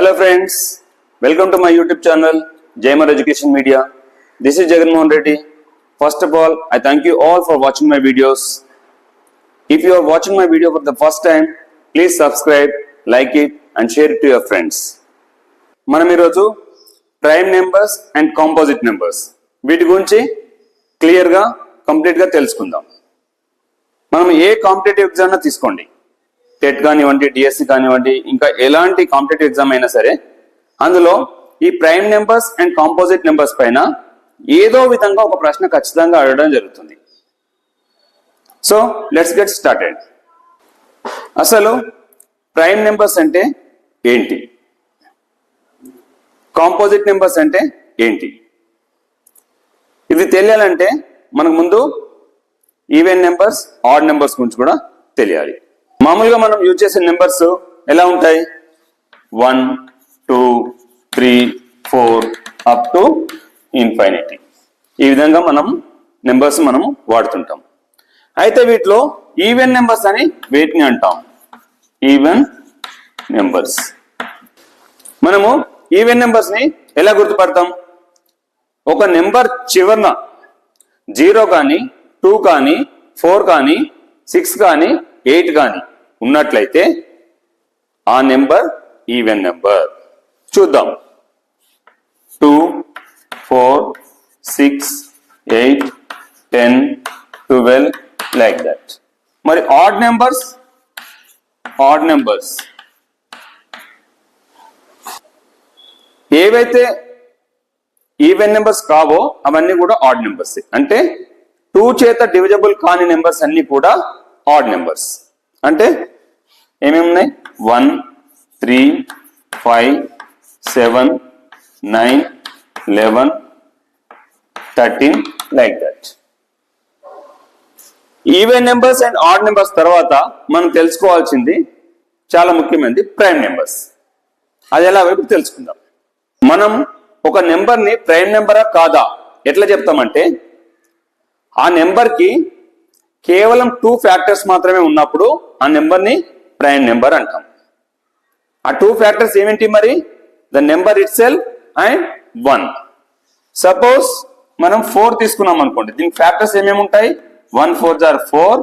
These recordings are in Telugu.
Hello friends, welcome to my YouTube channel Jaymar Education Media. This is Jagan Mohan Reddy. First of all, I thank you all for watching my videos. If you are watching my video for the first time, please subscribe, like it and share it to your friends. మనం ఈరోజు prime numbers and composite numbers వీటి గురించి క్లియర్గా కంప్లీట్గా తెలుసుకుందాం. మనం ఏ కాంపిటేటివ్ ఎగ్జామ్ తీసుకోండి, టెట్ కానివ్వండి, డిఎస్సి కానివ్వండి, ఇంకా ఎలాంటి కాంపిటేటివ్ ఎగ్జామ్ అయినా సరే అందులో ఈ prime numbers and composite numbers పైన ఏదో విధంగా ఒక ప్రశ్న ఖచ్చితంగా అడగడం జరుగుతుంది. So let's get started. అసలు ప్రైమ్ నెంబర్స్ అంటే ఏంటి, కాంపోజిట్ నెంబర్స్ అంటే ఏంటి, ఇది తెలియాలంటే మనకు ముందు ఈవెన్ నెంబర్స్, ఆడ్ నెంబర్స్ గురించి కూడా తెలియాలి. మామూలుగా మనం యూజ్ చేసే నెంబర్స్ ఎలా ఉంటాయి, 1, 2, 3, 4 అప్ టు ఇన్ఫైనిటీ. ఈ విధంగా మనం నెంబర్స్ మనము వాడుతుంటాం. అయితే వీటిలో ఈవెన్ నెంబర్స్ అని వీటిని అంటాం, ఈవెన్ నెంబర్స్. మనము ఈవెన్ నెంబర్స్ ని ఎలా గుర్తుపడతాం, ఒక నెంబర్ చివరన 0 కానీ 2 కానీ 4 కానీ 6 కానీ 8 కానీ ఉన్నట్లయితే ఆ నెంబర్ ఈవెన్ నెంబర్. చూద్దాం, 2, 4, 6, 8, 10, 12 లైక్ దట్. మరి ఆడ్ నెంబర్స్, ఏవైతే ఈవెన్ నెంబర్స్ కావో అవన్నీ కూడా ఆడ్ నెంబర్స్. అంటే 2 చేత డివిజబుల్ కాని నెంబర్స్ అన్ని కూడా ఆడ్ నెంబర్స్. అంటే ఏమేమి ఉన్నాయి, 1, 3, 5, 7, 9, 11, 13 like that. Even numbers and odd numbers తర్వాత మనం తెలుసుకోవాల్సింది చాలా ముఖ్యమైనది ప్రైమ్ నెంబర్స్. అది ఎలా వైపు తెలుసుకుందాం. మనం ఒక నెంబర్ని ప్రైమ్ నెంబరా కాదా ఎట్లా చెప్తామంటే, ఆ నెంబర్కి కేవలం 2 ఫ్యాక్టర్స్ మాత్రమే ఉన్నప్పుడు ఆ నెంబర్ని ప్రైమ్ నెంబర్ అంటాం. ఆ 2 ఫ్యాక్టర్స్ ఏమిటి మరి, the number it self and 1. Suppose మనం 4 తీసుకున్నాం అనుకోండి, దీనికి ఫ్యాక్టర్స్ ఏమేమి ఉంటాయి, 1 4 jar 4,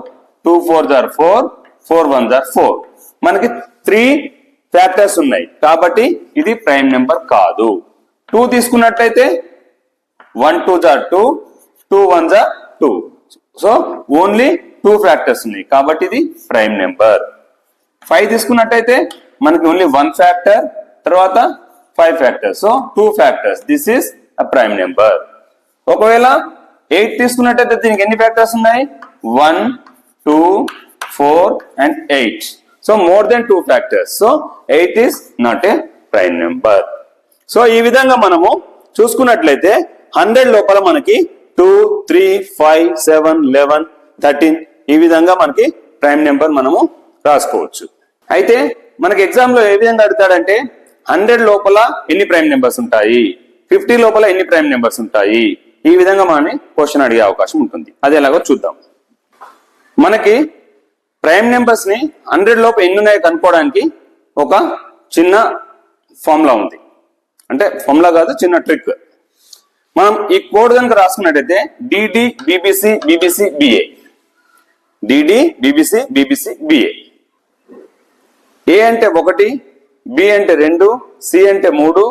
2 4 jar 4, 4 1 jar 4. మనకి 3 ఫ్యాక్టర్స్ ఉన్నాయి కాబట్టి ఇది ప్రైమ్ నెంబర్ కాదు. 2 తీసుకున్నట్లయితే 1 2 jar 2, 2 1 jar 2. So only 2 factors ఉన్నాయి కాబట్టి ఇది ప్రైమ్ నెంబర్. 5 తీసుకున్నట్టయితే మనకి ఓన్లీ 1 ఫ్యాక్టర్, తర్వాత 5 factors, so 2 factors. This is a prime number. ఒకవేళ 8 తీసుకున్నట్టయితే దీనికి ఎన్ని ఫ్యాక్టర్స్ ఉన్నాయి, 1 2 4 and 8. So more than 2 factors. So 8 is not a prime number. So ఈ విధంగా మనము చూసుకున్నట్లయితే 100 లోపల మనకి 2, 3, 5, 7, 11, 13 ఈ విధంగా మనకి ప్రైమ్ నెంబర్ మనము రాసుకోవచ్చు. అయితే మనకి ఎగ్జామ్ లో ఏ విధంగా అడుగుతాడంటే, 100 లోపల ఎన్ని ప్రైమ్ నెంబర్స్ ఉంటాయి, 50 లోపల ఎన్ని ప్రైమ్ నెంబర్స్ ఉంటాయి, ఈ విధంగా మనని క్వశ్చన్ అడిగే అవకాశం ఉంటుంది. అది ఎలాగో చూద్దాం. మనకి ప్రైమ్ నెంబర్స్ ని 100 లోపు ఎన్ని ఉన్నాయో కనుక్కోవడానికి ఒక చిన్న ఫార్ములా ఉంది. అంటే ఫార్ములా కాదు, చిన్న ట్రిక్. మనం ఈ కోడ్ కనుక రాసుకున్నట్టయితే DD BBC BBC BA, DD BBC BBC BA. A అంటే 1, బి అంటే 2, సి అంటే 3,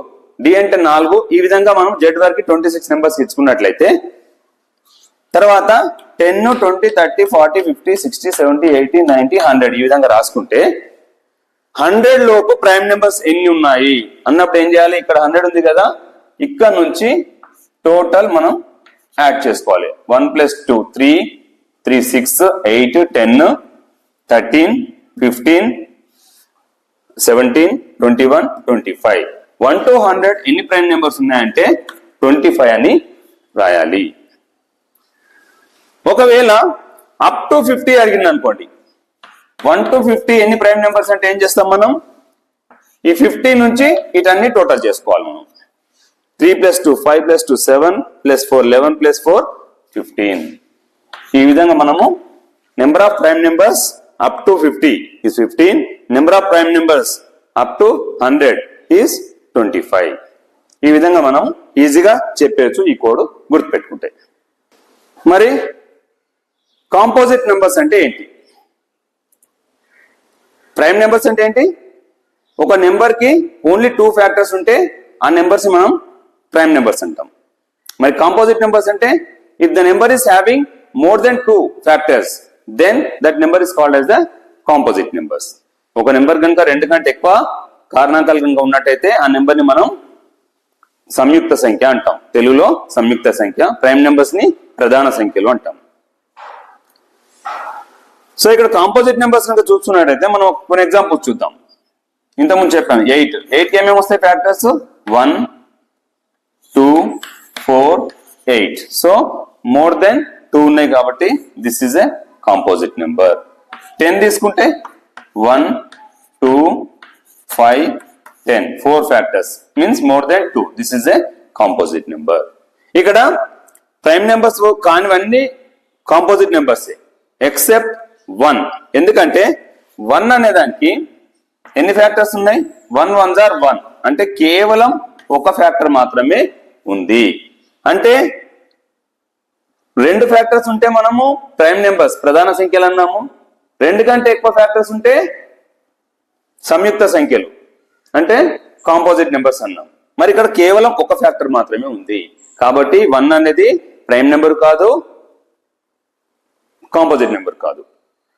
డి అంటే 4. ఈ విధంగా మనం జెడ్ వరకు 26 నెంబర్స్ ఇచ్చుకున్నట్లయితే తర్వాత 10, 20, 30, 40, 50, 60, 70, 80, 90, 100 ఈ విధంగా రాసుకుంటే 100 లోపు ప్రైమ్ నెంబర్స్ ఎన్ని ఉన్నాయి అన్నప్పుడు ఏం చేయాలి, ఇక్కడ 100 ఉంది కదా, ఇక్కడ నుంచి టోటల్ మనం యాడ్ చేసుకోవాలి. 1 + 2 3, 3 6, 8, 10, 13, 15, 17, 21, 25. 1 to 100 ఎన్ని ప్రైమ్ నెంబర్స్ ఉన్నాయంటే 25 అని రాయాలి. ఒకవేళ అప్ టు 50 అడిగింది అనుకోండి, 1 to 50 ఎన్ని ప్రైమ్ నెంబర్స్ అంటే ఏం చేస్తాం మనం, ఈ 50 నుంచి ఇటన్ని టోటల్ చేసుకోవాలి మనం. 3 + 2 5 + 2 7 + 4 11 + 4 15. ఈ విధంగా మనము number of prime numbers up to 50 is 15, number of prime numbers up to 100 is 25. ఈ విధంగా మనం ఈజీగా చెప్పేయచ్చు ఈ కోడ్ గుర్తుపెట్టుకుంటే. మరి కాంపోజిట్ నెంబర్స్ అంటే ఏంటి? ప్రైమ్ నెంబర్స్ అంటే ఏంటి? ఒక నెంబర్ కి ఓన్లీ 2 ఫ్యాక్టర్స్ ఉంటే ఆ నెంబర్స్ మనం ప్రైమ్ నెంబర్స్ అంటాం. మరి కాంపోజిట్ నెంబర్స్ అంటే if the number is having more than 2 factors then that number is called as the composite numbers. ఒక నెంబర్ కనుక 2 కంటే ఎక్కువ కారణాంకాలు కనుక ఉన్నట్టయితే ఆ నెంబర్ ని మనం సంయుక్త సంఖ్య అంటాం. తెలుగులో సంయుక్త సంఖ్య. ప్రైమ్ నెంబర్స్ ని ప్రధాన సంఖ్యలు అంటాం. సో ఇక్కడ కాంపోజిట్ నెంబర్స్ కనుక చూస్తున్నట్టయితే మనం కొన్ని ఎగ్జాంపుల్స్ చూద్దాం. ఇంతకుముందు చెప్పాను 8 కి ఏమేమి వస్తాయి ఫ్యాక్టర్స్? 1, 2, 4, 8. సో మోర్ దెన్ 2 ఉన్నాయి కాబట్టి this is a composite number. 10 తీసుకుంటే 1, 2, 5, 10. 4 factors means more than 2. This is a composite number. ఇక్కడ ప్రైమ్ నెంబర్స్ కానివన్నీ కాంపోజిట్ నెంబర్స్ ఎక్సెప్ట్ 1. ఎందుకంటే 1 అనే దానికి ఎన్ని ఫ్యాక్టర్స్ ఉన్నాయి? 1 ones are 1. అంటే కేవలం ఒక ఫ్యాక్టర్ మాత్రమే ఉంది. అంటే 2 ఫ్యాక్టర్స్ ఉంటే మనము ప్రైమ్ నెంబర్స్ ప్రధాన సంఖ్యలు అన్నాము. 2 కంటే ఎక్కువ ఫ్యాక్టర్స్ ఉంటే సంయుక్త సంఖ్యలు అంటే కాంపోజిట్ నెంబర్స్ అన్నాం. మరి ఇక్కడ కేవలం ఒక ఫ్యాక్టర్ మాత్రమే ఉంది కాబట్టి 1 అనేది ప్రైమ్ నెంబర్ కాదు, కాంపోజిట్ నెంబర్ కాదు.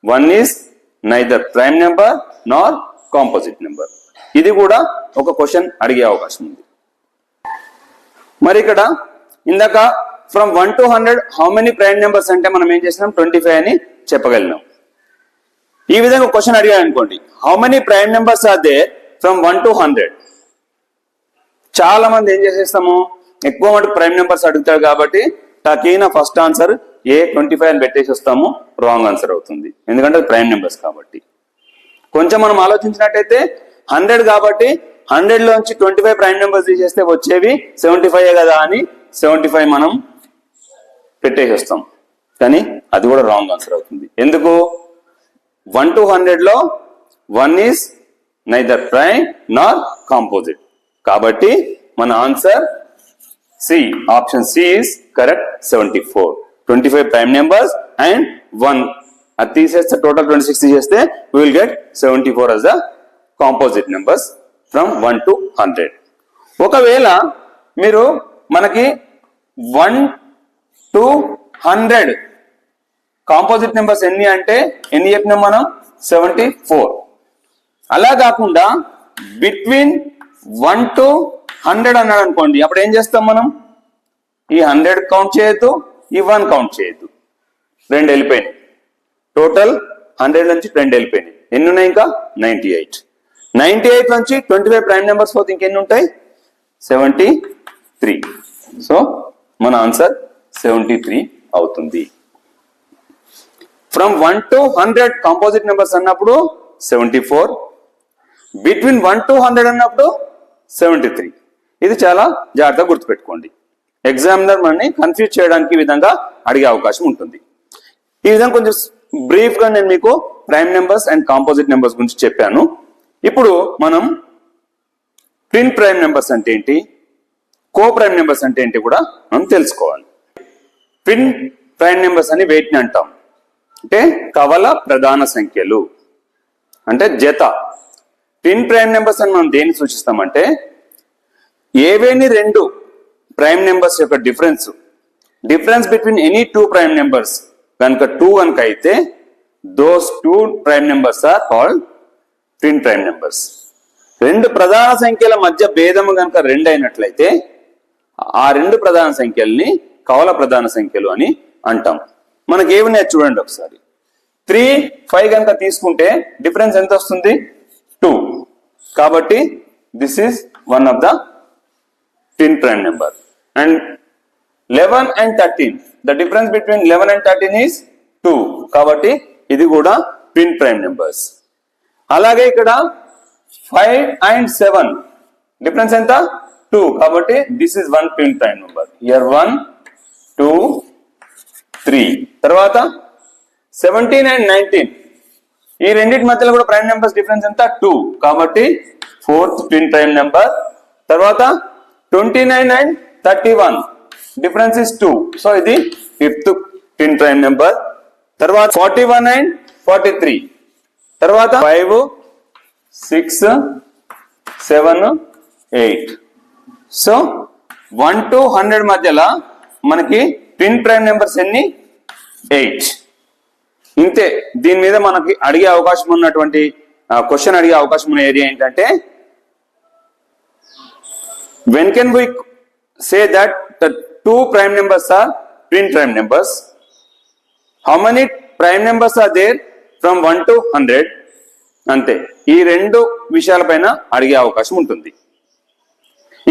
1 is neither prime number Nar composite number. ఇది కూడా ఒక క్వశ్చన్ అడిగే అవకాశం ఉంది. మరి ఇక్కడ ఇందాక from 1 to 100 how many prime numbers అంటే మనం ఏం చేసినాం? 25 అని చెప్పగలిగినాం. ఈ విధంగా క్వశ్చన్ అడిగాను అనుకోండి, how many prime numbers are there from 1 to 100? చాలా మంది ఏం చేసేస్తాము, ఎక్కువ మటుకు ప్రైమ్ నెంబర్స్ అడుగుతారు కాబట్టి టకీన ఫస్ట్ ఆన్సర్ 25 అని పెట్టేసి వస్తాము. రాంగ్ ఆన్సర్ అవుతుంది, ఎందుకంటే అది ప్రైమ్ నెంబర్స్ కాబట్టి. కొంచెం మనం ఆలోచించినట్టయితే 100 కాబట్టి 100 లోంచి 25 ప్రైమ్ నెంబర్స్ తీసేస్తే వచ్చేవి 75 కదా అని 75 మనం పెట్టేసి వస్తాం. కానీ అది కూడా రాంగ్ ఆన్సర్ అవుతుంది. ఎందుకు? 1 to 100 లో 1 is neither prime nor composite. కాబట్టి మన answer C, option C is correct. 74. 25 prime numbers and 1 అది తీసేస్తే టోటల్ 26 తీసేస్తే we will get 74 as the composite numbers from 1 to 100. ఒకవేళ మీరు మనకి 1 to 100 కాంపోజిట్ నెంబర్స్ ఎన్ని అంటే ఎన్ని చెప్పినాం మనం? 74. అలా కాకుండా బిట్వీన్ 1 to 100 అన్నాడు అనుకోండి, అప్పుడు ఏం చేస్తాం మనం? ఈ 100 కౌంట్ చేయొద్దు, ఈ 1 కౌంట్ చేయొద్దు. 2 వెళ్ళిపోయినాయి. టోటల్ 100 నుంచి 2 వెళ్ళిపోయినాయి. ఎన్ని ఉన్నాయి? ఇంకా 98. 98 నుంచి 25 ప్రైమ్ నెంబర్స్ పోతే ఇంకెన్ని ఉంటాయి? 73. సో మన ఆన్సర్ 73 అవుతుంది. ఫ్రమ్ 1 to 100 కాంపోజిట్ నెంబర్స్ అన్నప్పుడు 74, బిట్వీన్ 1 to 100 అన్నప్పుడు 73. ఇది చాలా జాగ్రత్తగా గుర్తుపెట్టుకోండి. ఎగ్జామినర్ మనని కన్ఫ్యూజ్ చేయడానికి ఈ విధంగా అడిగే అవకాశం ఉంటుంది. ఈ విధంగా కొంచెం బ్రీఫ్ గా నేను మీకు prime numbers and composite numbers గురించి చెప్పాను. ఇప్పుడు మనం ట్విన్ ప్రైమ్ నెంబర్స్ అంటే ఏంటి, కో ప్రైమ్ నెంబర్స్ అంటే ఏంటి కూడా మనం తెలుసుకోవాలి. ట్విన్ ప్రైమ్ నెంబర్స్ అని వేటిని అంటాం అంటే కవల ప్రధాన సంఖ్యలు అంటే జత. ట్విన్ ప్రైమ్ నెంబర్స్ అని మనం దేన్ని సూచిస్తామంటే ఏవేని 2 ప్రైమ్ నెంబర్స్ యొక్క difference between any 2 prime numbers కనుక 2 కనుక అయితే those 2 prime numbers are called twin prime numbers. 2 ప్రధాన సంఖ్యల మధ్య భేదము కనుక 2 అయినట్లయితే ఆ 2 ప్రధాన సంఖ్యల్ని కవల ప్రధాన సంఖ్యలు అని అంటాం. మనకి ఏమున్నాయి చూడండి ఒకసారి. 3, 5 కనుక తీసుకుంటే డిఫరెన్స్ ఎంత వస్తుంది? 2. కాబట్టి this is one of the twin prime number. And 11 and 13, the difference between 11 and 13 is 2. కాబట్టి ఇది కూడా ట్విన్ ప్రైమ్ నెంబర్స్. అలాగే ఇక్కడ 5 and 7 డిఫరెన్స్ ఎంత? 2. కాబట్టి this is one twin prime number. Here 1, 2, 3. తర్వాత 17 and 19 ఈ రెండింటి మధ్యలో కూడా ప్రైమ్ నెంబర్స్ డిఫరెన్స్ ఎంత? 2. కాబట్టి ఫోర్త్ ట్విన్ ప్రైమ్ నెంబర్. తర్వాత 29 and 31 డిఫరెన్స్ ఇస్ 2, సో ఇది ఫిఫ్త్ ట్విన్ ప్రైమ్ నెంబర్. తర్వాత 41 and 43, తర్వాత 5, 6, 7, 8. సో 1 to 100 మధ్యలో మనకి ట్విన్ ప్రైమ్ నెంబర్స్ ఎన్ని? 8. ఇంతే. దీని మీద మనకి అడిగే అవకాశం ఉన్నటువంటి క్వశ్చన్ అడిగే అవకాశం ఉన్న ఏరియా ఏంటంటే, when can we say that the two prime numbers are twin prime numbers? How many prime numbers are there from 1 to 100? అంతే. ఈ రెండు విషయాలపైన అడిగే అవకాశం ఉంటుంది.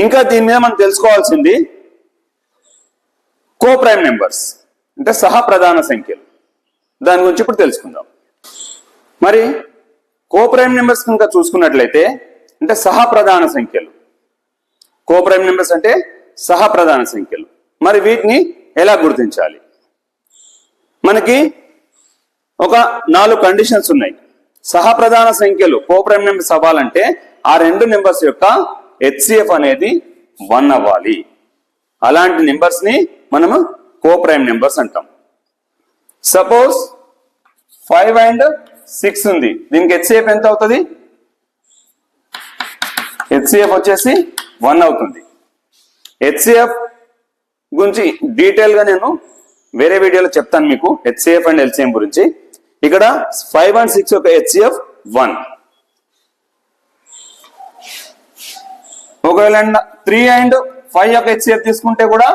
ఇంకా దీని మీద మనం తెలుసుకోవాల్సింది కో ప్రైమ్ నెంబర్స్ అంటే సహ ప్రధాన సంఖ్యలు. దాని గురించి ఇప్పుడు తెలుసుకుందాం. మరి కో ప్రైమ్ నెంబర్స్ కనుక చూసుకున్నట్లయితే అంటే సహ ప్రధాన సంఖ్యలు. కో ప్రైమ్ నెంబర్స్ అంటే సహ ప్రధాన సంఖ్యలు. మరి వీటిని ఎలా గుర్తించాలి? మనకి ఒక 4 కండిషన్స్ ఉన్నాయి. సహ ప్రధాన సంఖ్యలు కో ప్రైమ్ నెంబర్స్ అవ్వాలంటే ఆ రెండు నెంబర్స్ యొక్క HCF అనేది 1 అవ్వాలి. అలాంటి నెంబర్స్ ని మనము కో ప్రైమ్ నెంబర్స్ అంటాం. సపోజ్ 5 and 6 ఉంది. దీనికి HCF ఎంత అవుతుంది? HCF వచ్చేసి 1 అవుతుంది. HCF గురించి డీటెయిల్ గా నేను వేరే వీడియోలో చెప్తాను మీకు, HCF అండ్ LCM గురించి. ఇక్కడ 5 and 6 యొక్క HCF 1. ఒకవేళ 3 and 5 యొక్క HCF తీసుకుంటే కూడా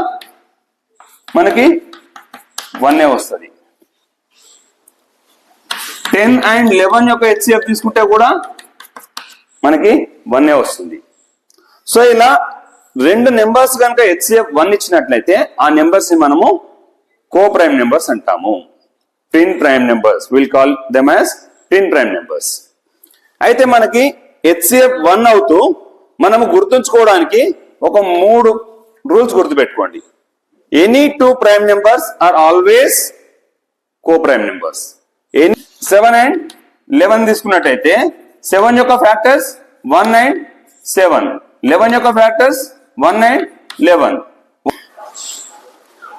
మనకి 1 వస్తుంది. 10 and 11 యొక్క HCF తీసుకుంటే కూడా మనకి 1 వస్తుంది. సో ఇలా రెండు నెంబర్స్ కనుక HCF 1 ఇచ్చినట్లయితే ఆ నెంబర్స్ ని మనము కో ప్రైమ్ నెంబర్స్ అంటాము. Twin prime numbers, will call them as twin prime numbers. అయితే మనకి HCF 1 అవుతూ మనము గుర్తుంచుకోవడానికి ఒక 3 రూల్స్ గుర్తుపెట్టుకోండి. Any 2 prime numbers are always coprime numbers. 7 and 11 తీసుకున్నట్టయితే 7 యొక్క ఫ్యాక్టర్స్ 1 and 7, 11 యొక్క factors 1 and 11.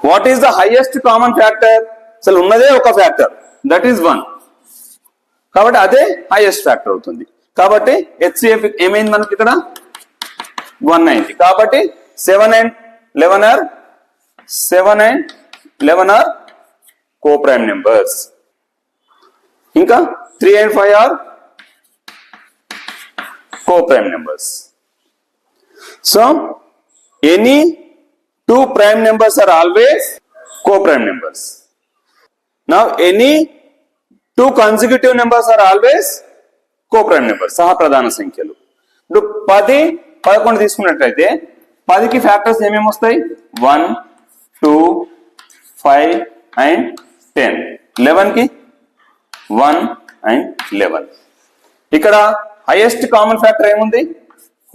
What is the highest common factor? అసలు ఉన్నదే ఒక ఫ్యాక్టర్, దట్ ఈస్ 1. కాబట్టి అదే హైయెస్ట్ ఫ్యాక్టర్ అవుతుంది. కాబట్టి HCF ఏమైంది మనకి ఇక్కడ? 1 అయింది. కాబట్టి 7 and 11 are coprime numbers. ఇంకా 3 and 5 are coprime numbers. So any 2 prime numbers are always co-prime numbers. Now any 2 consecutive numbers are always co-prime numbers, సహ ప్రధాన సంఖ్యలు. ఇప్పుడు 10, 11 తీసుకున్నట్లయితే 10 కి ఫ్యాక్టర్స్ ఏమేమి వస్తాయి? 1, 2, 5 and 10. 11 కి 1 and 11. ఇక్కడ హైయెస్ట్ కామన్ ఫ్యాక్టర్ ఏముంది?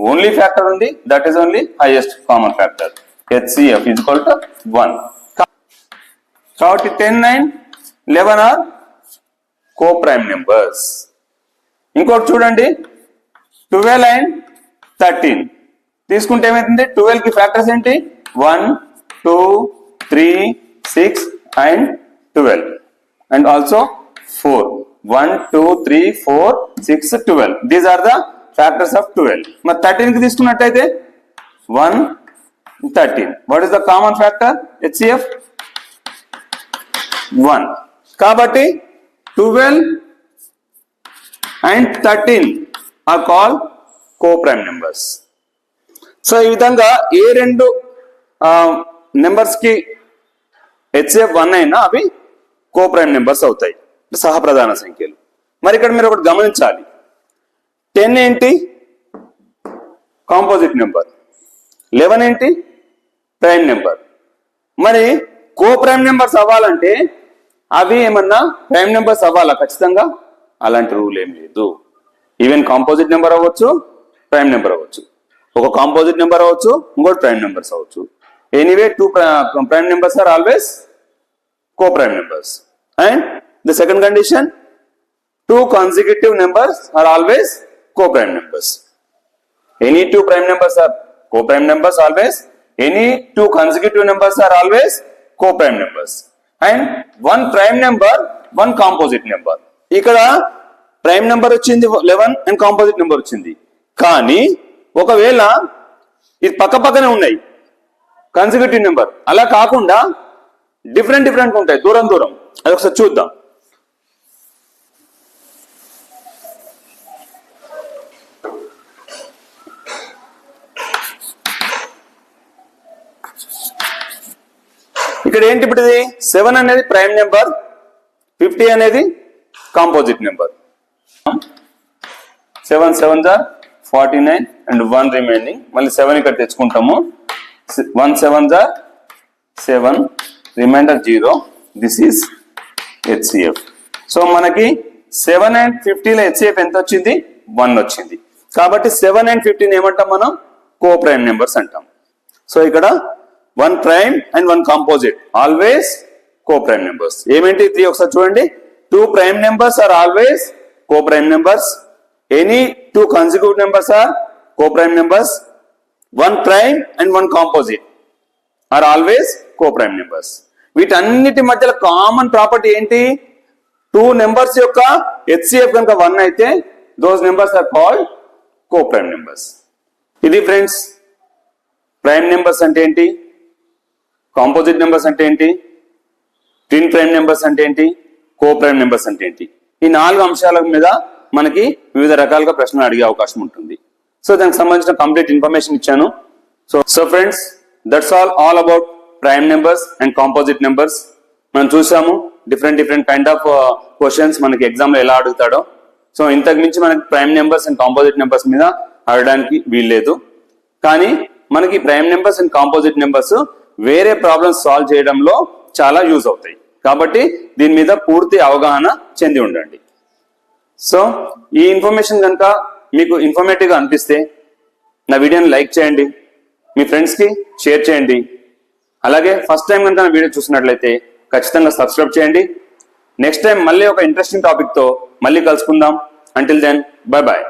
ఓన్లీ ఫ్యాక్టర్ ఉంది, that is only highest common factor. HCF is equal to 1. కాబట్టి 10 and 11 are co-prime numbers. ఇంకోటి చూడండి, 12 and 13 తీసుకుంటే ఏమైతుంది? 12 కి ఫ్యాక్టర్స్ ఏంటి? 1, 2, 3, 6 and 12 and also 4. 1, 2, 3, 4, 6, 12. These are the factors of 12. మరి 13 కి తీసుకున్నట్టయితే 1, 13. What is the common factor? HCF 1. కాబట్టి 12 and 13 are called co-prime numbers. So ఈ విధంగా ఏ రెండు నెంబర్స్ కి HCF 1 అయినా అవి co-prime నెంబర్స్ అవుతాయి, సహ ప్రధాన సంఖ్యలు. మరి ఇక్కడ మీరు ఒకటి గమనించాలి, 10 ఏంటి? Composite number. 11 ఏంటి? Prime number. మరి కో ప్రైమ్ నెంబర్స్ అవ్వాలంటే అవి ఏమన్నా ప్రైమ్ నెంబర్స్ అవ్వాలా ఖచ్చితంగా? అలాంటి రూల్ ఏం లేదు. ఈవెన్ కాంపోజిట్ నెంబర్ అవ్వచ్చు, ప్రైమ్ నెంబర్ అవ్వచ్చు. ఒక కాంపోజిట్ నెంబర్ అవ్వచ్చు, ఇంకోటి ప్రైమ్ నెంబర్స్ అవ్వచ్చు. Anyway 2 prime numbers are always co-prime numbers. And the second condition, 2 consecutive numbers are always co-prime numbers. Any two prime numbers are coprime numbers always, any two consecutive numbers are always coprime numbers, and one prime number one composite number. ఇక్కడ ప్రైమ్ నెంబర్ వచ్చింది 11 అండ్ కాంపోజిట్ నెంబర్ వచ్చింది. కానీ ఒకవేళ ఇది పక్క పక్కనే ఉన్నాయి కన్సిక్యూటివ్ నెంబర్, అలా కాకుండా డిఫరెంట్ ఉంటాయి దూరం దూరం. అది ఒకసారి చూద్దాం. ఇక్కడ ఏంటి ఇప్పుడు ఇది 7 అనేది ప్రైమ్ నెంబర్, 50 అనేది composite number. 7 7s are 49 and 1 remaining. మళ్ళీ 7 ఇక్కడ తెచ్చుకుంటాము. 1 7s are 7, remainder 0. This is HCF. So మనకి 7 and 50 లో HCF ఎంత వచ్చింది? 1 వచ్చింది. కాబట్టి 7 and 15 ఏమంటాం మనం? కో ప్రైమ్ నెంబర్స్ అంటాం. సో ఇక్కడ 1 prime and 1 composite always coprime numbers. ఏమేంటి 3 ఒకసారి చూడండి. 2 prime numbers are always coprime numbers, any 2 consecutive numbers are coprime numbers, 1 prime and 1 composite are always coprime numbers. వీటన్నిటి మధ్యలో కామన్ ప్రాపర్టీ ఏంటి? 2 నెంబర్స్ యొక్క HCF కనుక 1 అయితే those numbers are called coprime numbers. ఇది ఫ్రెండ్స్ ప్రైమ్ నెంబర్స్ అంటే ఏంటి, కాంపోజిట్ నెంబర్స్ అంటే ఏంటి, ట్విన్ ప్రైమ్ నెంబర్స్ అంటే ఏంటి, కో ప్రైమ్ నెంబర్స్ అంటే ఏంటి. ఈ 4 అంశాల మీద మనకి వివిధ రకాలుగా ప్రశ్నలు అడిగే అవకాశం ఉంటుంది. సో దానికి సంబంధించిన కంప్లీట్ ఇన్ఫర్మేషన్ ఇచ్చాను. So friends that's all about prime numbers and composite numbers. మనం చూసాము డిఫరెంట్ కైండ్ ఆఫ్ క్వశ్చన్స్ మనకి ఎగ్జామ్ లో ఎలా అడుగుతాడో. సో ఇంతకు మించి మనకి prime numbers and composite numbers మీద అడగడానికి వీల్లేదు. కానీ మనకి prime numbers and composite numbers వేరే ప్రాబ్లమ్స్ సాల్వ్ చేయడంలో చాలా యూజ్ అవుతాయి. కాబట్టి దీని మీద పూర్తి అవగాహన చెంది ఉండండి. సో ఈ ఇన్ఫర్మేషన్ కనుక మీకు ఇన్ఫర్మేటివ్ గా అనిపిస్తే నా వీడియోని లైక్ చేయండి, మీ ఫ్రెండ్స్ కి షేర్ చేయండి. అలాగే ఫస్ట్ టైం కనుక నా వీడియో చూసినట్లయితే ఖచ్చితంగా సబ్స్క్రైబ్ చేయండి. నెక్స్ట్ టైం మళ్ళీ ఒక ఇంట్రెస్టింగ్ టాపిక్ తో మళ్ళీ కలుసుకుందాం. Until then bye bye.